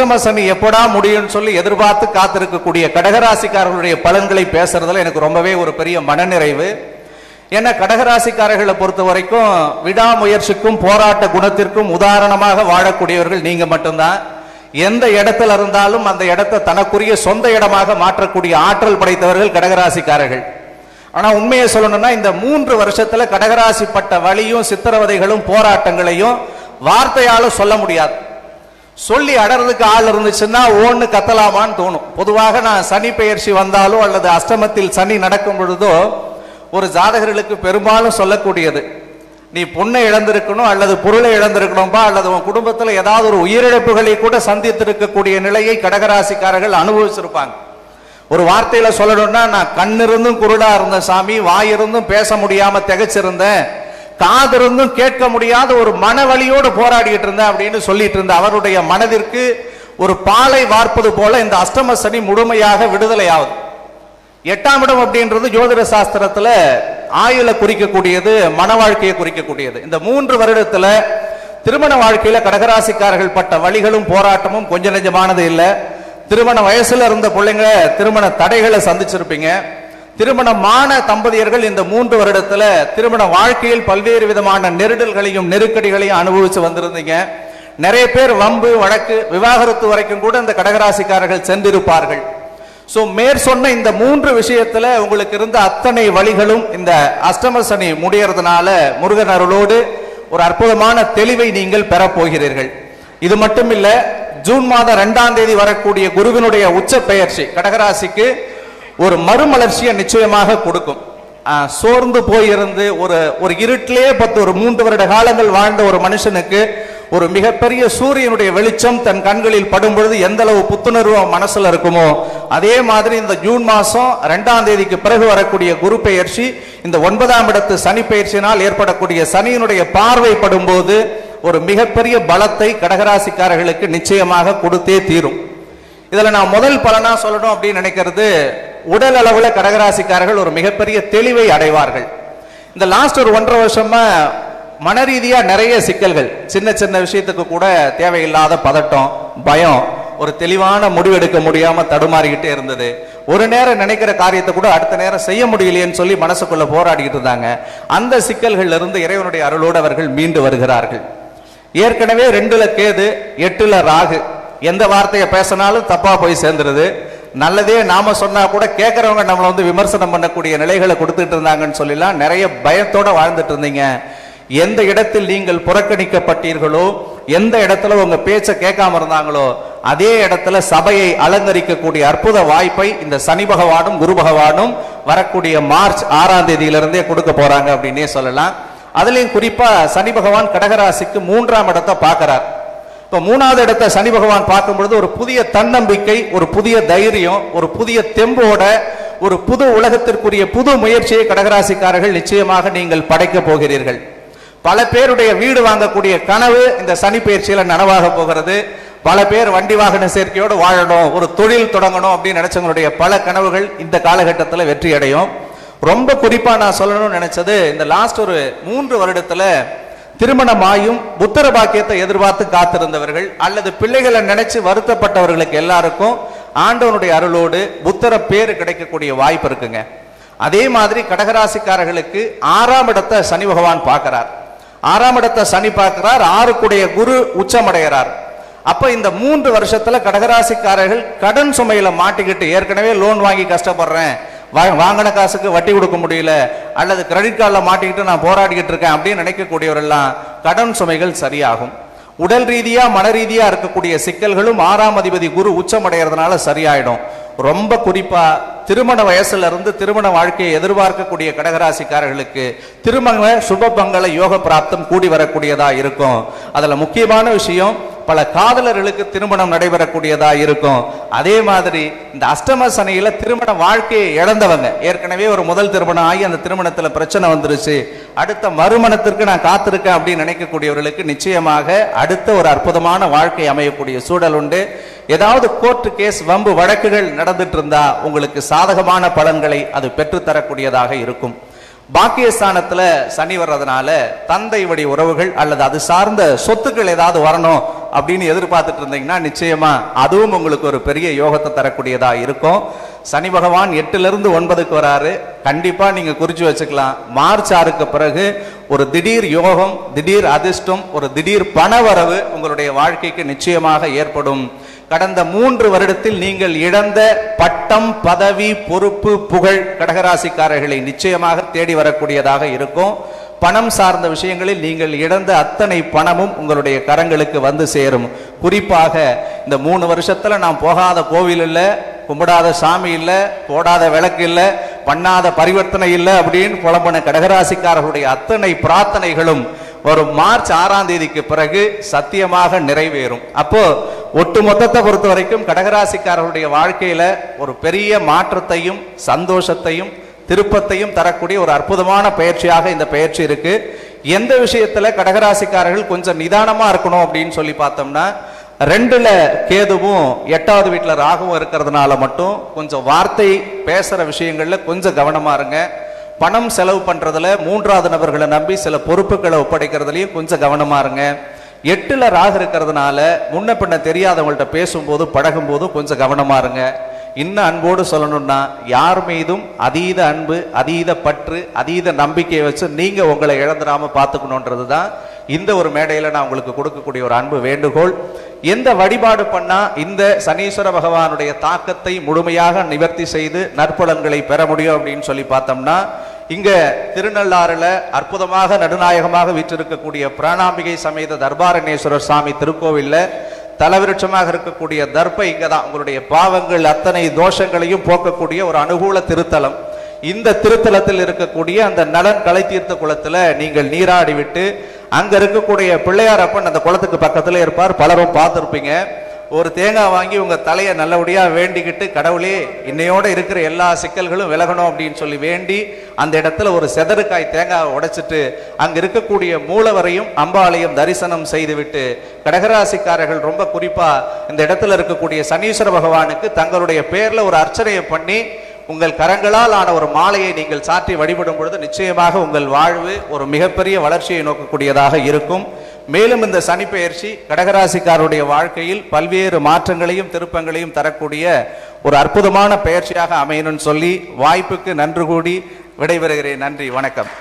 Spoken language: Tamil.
அஷ்டம சனி எப்படா முடியும்னு சொல்லி எதிர்பார்த்து காத்திருக்கக்கூடிய கடகராசிக்காரர்களுடைய பலன்களை பேசுறதுல எனக்கு ரொம்பவே ஒரு பெரிய மனநிறைவு. ஏன்னா கடகராசிக்காரர்களை பொறுத்த வரைக்கும் விடாமுயற்சிக்கும் போராட்ட குணத்திற்கும் உதாரணமாக வாழக்கூடியவர்கள் நீங்க மட்டும்தான். எந்த இடத்துல இருந்தாலும் அந்த இடத்தை தனக்குரிய சொந்த இடமாக மாற்றக்கூடிய ஆற்றல் படைத்தவர்கள் கடகராசிக்காரர்கள். ஆனா உண்மையை சொல்லணும்னா இந்த 3 வருஷத்துல கடகராசிப்பட்ட வலியும் சித்திரவதைகளும் போராட்டங்களையும் வார்த்தையால சொல்ல முடியாது. சொல்லி அடறதுக்கு ஆள் இருந்துச்சுன்னா ஓன்னு கத்தலாமான்னு தோணும். பொதுவாக நான் சனி பெயர்ச்சி வந்தாலோ அல்லது அஷ்டமத்தில் சனி நடக்கும் பொழுதோ ஒரு ஜாதகர்களுக்கு பெரும்பாலும் சொல்லக்கூடியது, நீ பொண்ணை இழந்திருக்கணும் அல்லது பொருளை இழந்திருக்கணும்பா, அல்லது உன் குடும்பத்தில் ஏதாவது ஒரு உயிரிழப்புகளை கூட சந்தித்திருக்கக்கூடிய நிலையை கடகராசிக்காரர்கள் அனுபவிச்சிருப்பாங்க. ஒரு வார்த்தையில சொல்லணும்னா, நான் கண்ணிருந்தும் குருடா இருந்த சாமி, வாயிருந்தும் பேச முடியாம திகைச்சிருந்தேன், காதிருந்தும் கேட்க முடியாத ஒரு மனவலியோடு போராடிட்டு இருந்தேன் அப்படின்னு சொல்லிட்டு இருந்த அவருடைய மனதிற்கு ஒரு பாலை வார்ப்பது போல இந்த அஷ்டம சனி முழுமையாக விடுதலை ஆகுது. 8ஆம் இடம் அப்படின்றது ஜோதிட சாஸ்திரத்துல ஆயுள குறிக்கக்கூடியது, மன வாழ்க்கையை குறிக்கக்கூடியது. இந்த 3 வருடத்துல திருமண வாழ்க்கையில கடகராசிக்காரர்கள் பட்ட வழிகளும் போராட்டமும் கொஞ்ச நெஞ்சமானது இல்லை. திருமண வயசுல இருந்த பிள்ளைங்க திருமண தடைகளை சந்திச்சிருப்பீங்க. திருமணமான தம்பதியர்கள் இந்த 3 வருடத்துல திருமண வாழ்க்கையில் பல்வேறு விதமான நெருடல்களையும் நெருக்கடிகளையும் அனுபவிச்சு வந்திருந்தீங்க. நிறைய பேர் வம்பு வழக்கு விவாகரத்து வரைக்கும் கூட இந்த கடகராசிக்காரர்கள் சென்றிருப்பார்கள். சோ மேற்சொன்ன இந்த 3 விஷயத்துல உங்களுக்கு இருந்த அத்தனை வழிகளும் இந்த அஷ்டம சனி முடியறதுனால முருகன் அருளோடு ஒரு அற்புதமான தெளிவை நீங்கள் பெறப்போகிறீர்கள். இது மட்டும் இல்ல, ஜூன் மாதம் 2ஆம் தேதி வரக்கூடிய குருவினுடைய உச்ச பெயர்ச்சி கடகராசிக்கு ஒரு மறுமலர்ச்சியை நிச்சயமாக கொடுக்கும். சோர்ந்து போயிருந்து ஒரு இருட்டிலே ஒரு 3 வருட காலங்கள் வாழ்ந்த ஒரு மனுஷனுக்கு ஒரு மிகப்பெரிய சூரியனுடைய வெளிச்சம் தன் கண்களில் படும் பொழுது எந்த அளவு புத்துணர்வு மனசுல இருக்குமோ, அதே மாதிரி இந்த ஜூன் மாசம் 2ஆம் தேதிக்கு பிறகு வரக்கூடிய குரு பெயர்ச்சி இந்த 9ஆம் இடத்து சனி பெயர்ச்சியினால் ஏற்படக்கூடிய சனியினுடைய பார்வை படும் போது ஒரு மிகப்பெரிய பலத்தை கடகராசிக்காரர்களுக்கு நிச்சயமாக கொடுத்தே தீரும். இதுல நான் முதல் பலனா சொல்லணும் அப்படின்னு நினைக்கிறது, உடல் அளவுல கடகராசிக்காரர்கள் ஒரு மிகப்பெரிய தெளிவை அடைவார்கள். இந்த லாஸ்ட் ஒரு 1.5 வருஷமா மன ரீதியா நிறைய சிக்கல்கள், சின்ன சின்ன விஷயத்துக்கு கூட தேவையில்லாத பதட்டம், பயம், ஒரு தெளிவான முடிவெடுக்க முடியாம தடுமாறிக்கிட்டே இருந்தது. ஒரு நேரம் நினைக்கிற காரியத்தை கூட அடுத்த நேரம் செய்ய முடியலையேன்னு சொல்லி மனசுக்குள்ள போராடிக்கிட்டு இருந்தாங்க. அந்த சிக்கல்கள் இருந்து இறைவனுடைய அருளோடு அவர்கள் மீண்டு வருகிறார்கள். ஏற்கனவே 2ல கேது, 8ல ராகு, எந்த வார்த்தையை பேசினாலும் தப்பா போய் சேர்ந்துருது. நல்லதே நாம சொன்னா கூட கேட்கறவங்க நம்மளை விமர்சனம் பண்ணக்கூடிய நிலைகளை கொடுத்துட்டு இருந்தாங்கன்னு சொல்லலாம். நிறைய பயத்தோட வாழ்ந்துட்டு இருந்தீங்க. எந்த இடத்தில் நீங்கள் புறக்கணிக்கப்பட்டீர்களோ, எந்த இடத்துல உங்க பேச்ச கேட்காம இருந்தாங்களோ, அதே இடத்துல சபையை அலங்கரிக்கக்கூடிய அற்புத வாய்ப்பை இந்த சனி பகவானும் குரு பகவானும் வரக்கூடிய மார்ச் 6ஆம் தேதியிலிருந்தே கொடுக்க போறாங்க அப்படின்னே சொல்லலாம். அதுலயும் குறிப்பா சனி பகவான் கடகராசிக்கு 3ஆம் இடத்தை பார்க்கிறார். இப்ப 3வது இடத்தை சனி பகவான் பார்க்கும் பொழுது ஒரு புதிய தன்னம்பிக்கை, ஒரு புதிய தைரியம், ஒரு புதிய தெம்போட ஒரு புது உலகத்திற்குரிய புது முயற்சியை கடகராசிக்காரர்கள் நிச்சயமாக நீங்கள் படைக்க போகிறீர்கள். பல பேருடைய வீடு வாங்கக்கூடிய கனவு இந்த சனி பயிற்சியில நனவாக போகிறது. பல பேர் வண்டி வாகன சேர்க்கையோடு வாழணும், ஒரு தொழில் தொடங்கணும் அப்படின்னு நினைச்சவங்களுடைய பல கனவுகள் இந்த காலகட்டத்தில் வெற்றி அடையும். ரொம்ப குறிப்பா நான் சொல்லணும்னு நினைச்சது, இந்த லாஸ்ட் ஒரு 3 வருடத்துல திருமணமாயும் புத்திர பாக்கியத்தை எதிர்பார்த்து காத்திருந்தவர்கள் அல்லது பிள்ளைகளை நினைச்சு வருத்தப்பட்டவர்களுக்கு எல்லாருக்கும் ஆண்டவனுடைய அருளோடு புத்திர பேரு கிடைக்கக்கூடிய வாய்ப்பு இருக்குங்க. அதே மாதிரி கடகராசிக்காரர்களுக்கு 6ஆம் இடத்தை சனி பகவான் பார்க்கிறார். 6ஆம் இடத்தை சனி பார்க்கிறார், 6க்குடைய குரு உச்சமடைகிறார். அப்ப இந்த 3 வருஷத்துல கடகராசிக்காரர்கள் கடன் சுமையில மாட்டிக்கிட்டு, ஏற்கனவே லோன் வாங்கி கஷ்டப்படுறேன், வாங்கின காசுக்கு வட்டி கொடுக்க முடியல, அல்லது கிரெடிட் கார்டில் மாட்டிக்கிட்டு நான் போராடிக்கிட்டு இருக்கேன் அப்படின்னு நினைக்கக்கூடியவரெல்லாம் கடன் சுமைகள் சரியாகும். உடல் ரீதியா மன ரீதியா இருக்கக்கூடிய சிக்கல்களும் 6ஆம் அதிபதி குரு உச்சமடைகிறதுனால சரியாயிடும். ரொம்ப குறிப்பா திருமண வயசுல இருந்து திருமண வாழ்க்கையை எதிர்பார்க்கக்கூடிய கடகராசிக்காரர்களுக்கு திருமண சுபபங்கள யோக பிராப்தம் கூடி வரக்கூடியதா இருக்கும். அதுல முக்கியமான விஷயம், பல காதலர்களுக்கு திருமணம் நடைபெறக்கூடியதா இருக்கும். அதே மாதிரி இந்த அஷ்டம சனியில திருமண வாழ்க்கையை இழந்தவங்க, ஏற்கனவே ஒரு முதல் திருமணம் ஆகி அந்த திருமணத்துல பிரச்சனை வந்துருச்சு, அடுத்த மறுமணத்திற்கு நான் காத்திருக்கேன் அப்படின்னு நினைக்கக்கூடியவர்களுக்கு நிச்சயமாக அடுத்த ஒரு அற்புதமான வாழ்க்கை அமையக்கூடிய சூழல் உண்டு. ஏதாவது கோர்ட்டு கேஸ் வம்பு வழக்குகள் நடந்துட்டு இருந்தா உங்களுக்கு சாதகமான பலன்களை அது பெற்றுத்தரக்கூடியதாக இருக்கும். பாக்கியஸ்தானத்துல சனி வர்றதுனால தந்தை வழி உறவுகள் அல்லது அது சார்ந்த சொத்துக்கள் ஏதாவது வரணும், அப்படின்னு எதிர்பார்த்துட்டு இருந்தீங்கன்னா நிச்சயமா அதுவும் உங்களுக்கு ஒரு பெரிய யோகத்தை தரக்கூடியதா இருக்கும். சனி பகவான் 8ல இருந்து 9க்கு வராரு. கண்டிப்பா நீங்க குறிச்சு வச்சுக்கலாம், மார்ச் 6க்கு பிறகு ஒரு திடீர் யோகம், திடீர் அதிர்ஷ்டம், ஒரு திடீர் பணவரவு உங்களுடைய வாழ்க்கைக்கு நிச்சயமாக ஏற்படும். கடந்த 3 வருடத்தில் நீங்கள் இழந்த பட்டம், பதவி, பொறுப்பு, புகழ் கடகராசிக்காரர்களை நிச்சயமாக தேடி வரக்கூடியதாக இருக்கும். பணம் சார்ந்த விஷயங்களில் நீங்கள் இழந்த அத்தனை பணமும் உங்களுடைய கரங்களுக்கு வந்து சேரும். குறிப்பாக இந்த 3 வருஷத்துல நான் போகாத கோவில் இல்லை, கும்பிடாத சாமி இல்லை, போடாத விளக்கு இல்லை, பண்ணாத பரிவர்த்தனை இல்லை அப்படின்னு புலம்பன கடகராசிக்காரர்களுடைய அத்தனை பிரார்த்தனைகளும் வரும் மார்ச் 6ஆம் தேதிக்கு பிறகு சத்தியமாக நிறைவேறும். அப்போ ஒட்டு மொத்தத்தை பொறுத்த வரைக்கும் கடகராசிக்காரர்களுடைய வாழ்க்கையில ஒரு பெரிய மாற்றத்தையும் சந்தோஷத்தையும் திருப்பத்தையும் தரக்கூடிய ஒரு அற்புதமான பயிற்சியாக இந்த பயிற்சி இருக்கு. எந்த விஷயத்துல கடகராசிக்காரர்கள் கொஞ்சம் நிதானமா இருக்கணும் அப்படின்னு சொல்லி பார்த்தோம்னா, 2ல கேதுவும் 8வது வீட்டுல ராகுவும் இருக்கிறதுனால மட்டும் கொஞ்சம் வார்த்தை பேசுற விஷயங்கள்ல கொஞ்சம் கவனமா இருங்க. பணம் செலவு பண்றதுல 3வது நபர்களை நம்பி சில பொறுப்புகளை ஒப்படைக்கிறதுலயும் கொஞ்சம் கவனமா இருங்க. 8ல ராகு இருக்கிறதுனால முன்ன பின்ன தெரியாதவங்கள்ட்ட பேசும்போது பழகும்போது கொஞ்சம் கவனமா இருங்க. இன்னும் அன்போடு சொல்லணும்னா, யார் மீதும் அதீத அன்பு, அதீத பற்று, அதீத நம்பிக்கையை வச்சு நீங்க உங்களை இழந்துடாம பார்த்துக்கணுன்றது தான் இந்த ஒரு மேடையில நான் உங்களுக்கு கொடுக்கக்கூடிய ஒரு அன்பு வேண்டுகோள். எந்த வழிபாடு பண்ணா இந்த சனீஸ்வர பகவானுடைய தாக்கத்தை முழுமையாக நிவர்த்தி செய்து நற்பலன்களை பெற முடியும் அப்படின்னு சொல்லி பார்த்தோம்னா, இங்க திருநள்ளாறுல அற்புதமாக நடுநாயகமாக வீற்றிருக்கக்கூடிய பிராணாம்பிகை சமேத தர்பாரண்யேஸ்வரர் சாமி திருக்கோவில்ல தலவிருட்சமாக இருக்கக்கூடிய தர்ப்பை இங்கதான் உங்களுடைய பாவங்கள் அத்தனை தோஷங்களையும் போக்கக்கூடிய ஒரு அனுகூல திருத்தலம். இந்த திருத்தலத்தில் இருக்கக்கூடிய அந்த நலன் கலை தீர்த்த குளத்துல நீங்கள் நீராடி விட்டு அங்க இருக்கக்கூடிய பிள்ளையார் அப்பன் அந்த குளத்துக்கு பக்கத்துல இருப்பார், பலரும் பார்த்துருப்பீங்க. ஒரு தேங்காய் வாங்கி உங்க தலையை நல்லபடியா வேண்டிக்கிட்டு, கடவுளே இன்னையோட இருக்கிற எல்லா சிக்கல்களும் விலகணும் அப்படின்னு சொல்லி வேண்டி அந்த இடத்துல ஒரு செதறுக்காய் தேங்காய் உடைச்சிட்டு அங்க இருக்கக்கூடிய மூலவரையும் அம்பாளையும் தரிசனம் செய்துவிட்டு, கடகராசிக்காரர்கள் ரொம்ப குறிப்பா இந்த இடத்துல இருக்கக்கூடிய சனீஸ்வர பகவானுக்கு தங்களுடைய பேர்ல ஒரு அர்ச்சனையை பண்ணி உங்கள் கரங்களால் ஆன ஒரு மாலையை நீங்கள் சாற்றி வழிபடும் பொழுது நிச்சயமாக உங்கள் வாழ்வு ஒரு மிகப்பெரிய வளர்ச்சியை நோக்கக்கூடியதாக இருக்கும். மேலும் இந்த சனி பெயர்ச்சி கடகராசிக்காரருடைய வாழ்க்கையில் பல்வேறு மாற்றங்களையும் திருப்பங்களையும் தரக்கூடிய ஒரு அற்புதமான பெயர்ச்சியாக அமையணும்னு சொல்லி வாய்ப்புக்கு நன்றி கூடி விடைபெறுகிறேன். நன்றி, வணக்கம்.